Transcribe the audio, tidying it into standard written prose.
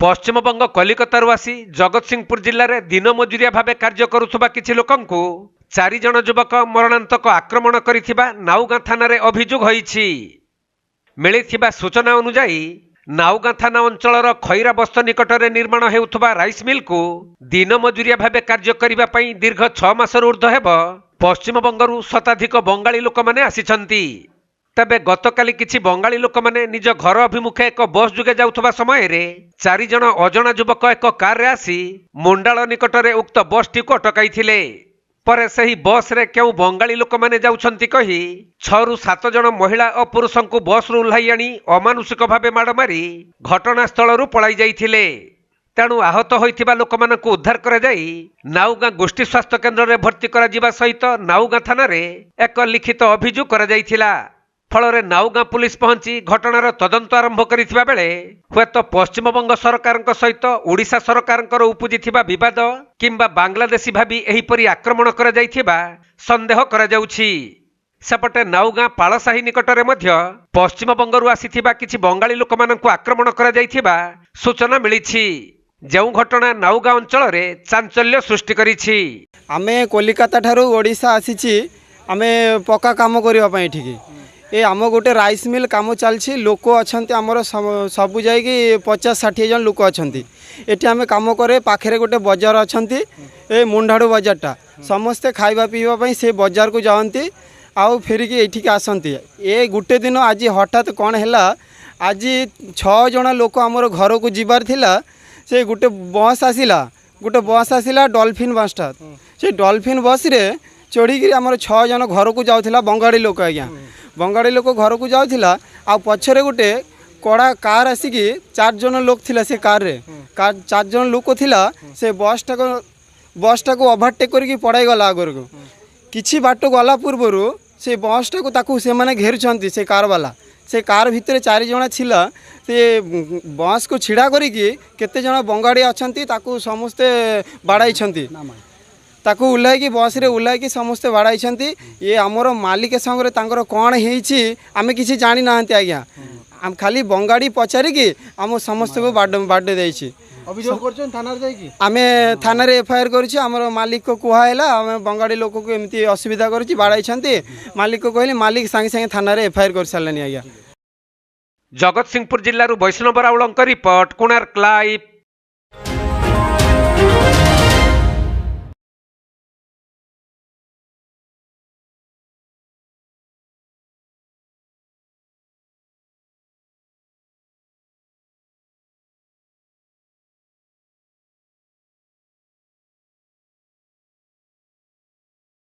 पश्चिमबंग कलिकतारू आसी जगतसिंहपुर जिले में दिन मजुरिया भाव कार्य करुवा किछि लोकंकु 4 जण युवक मरणांतक आक्रमण करिथिबा नाउगां थाना रे अभियोग होईछि। मिलिथिबा सूचना अनुसार नाउगां थाना अंचलर खैरा बस्त निकटरे निर्माण हेउथबा राइस मिल को दिन मजुरिया भाव कार्य करिबा पई दीर्घ 6 मासर ऊर्ध्व हेब पश्चिमबंगरू शताधिक बंगाली लोक माने आसिछंती। तबे गतकाली किछि बंगाली लोक माने निज घर अभिमुखे एक बस जुगे जाउथबा समय रे 4 जण अजणा युवक एक कार रे आसी मुंडाल निकटरे उक्त बस टी को अटकाइथिले। परे सही बस रे केउ बंगाली लोक माने जाउछंती कही 6 रु 7 जण महिला और पुरुषंकु बस रु उल्हाई आनी अमानुषिक भावे माड़ मारी घटनास्थल रु पलाई जाइथिले। तेणु आहत होइथिबा लोक मानकु उद्धार करा जाई नाउगां गोष्ठी स्वास्थ्य केन्द्र रे भर्ती करा जिबा सहित नाउगां थाना रे एक लिखित अभियोग करा जाइथिला। फल नाउगां पुलिस पहुंची घटनार तदंत आरंभ करिथिबा बेले हुएत पश्चिमबंग सरकार सहित ओडिशा सरकार उपजिथिबा विवाद किंबा बांग्लादेशी भावी एहिपरि आक्रमण करा जाइथिबा संदेह करा जाउछि। सेपटे नाउगां पालसाही निकटरे मध्य पश्चिमबंगरू आसिथिबा किछि बंगाली लोकमानंकु आक्रमण करा जाइथिबा सूचना मिलिछि। जो घटना नाउगां अंचल रे चांचल्य सृष्टि करिछि। आमे कोलकाता ठारू ओडिशा आसीछि आमे पक्का काम करिवा पई ठीक ए आम गोटे राइस मिल काम चलछि लोक अच्छा आमर सबु जाइए 50-60 जन लोक अच्छा ये आम कम करे पाखे गोटे बजार अच्छा ए मुंडाड़ू बजारटा समस्ते खाइबा पीवा से बजार को जाती आउ फेरिकी ये आसती ए गोटे दिन आज हठात कौन है आज 6 जन लोक आमर घर को जीवार थिला से गोटे बस आसिला डॉल्फिन बसटा से डॉल्फिन बस रे चढ़ी आमर 6 जन घर को जाऊला बंगाली लोक आज्ञा बंगाली लोक घर को जाऊला आ पछरे गोटे कड़ा कार आसिकी 4 जन लोक थिला से कार रे 4 जन लोक थिला से बसटा को ओवरटेक करके पड़ाई गला आगर को किछि बाट गला पूर्वर से बसटा को ताकू से माने घेरुछंती से कार वाला से कार भितर 4 जन छिला से बस को छिड़ा करिकी केते जन बंगाड़ी अछंती ताकू समस्ते बाड़ाई छंती ताकू उल्लाइकी बस रे उल्लाइकी समस्ते बाड़ाई ये आमर मालिक संगे तांकर कौन होईछि आमे किछि जानी नाहंती आज्ञा आम खाली बंगाड़ी पचारिकी आम समस्त को बाडे देछि अभियोग करछन थाना रे जाईकी आमे थाना रे एफआईआर करछि आमर मालिक को कुहायला आमे बंगाड़ी लोक को एमती असुविधा करछि बाड़ाई छंती मालिक को कहले मालिक संगे संगे थाना रे एफआईआर कर सारलेनी आज्ञा। जगतसिंहपुर जिल्लारू वैष्णव राउळंक रिपोर्ट कोणार्क लाइव।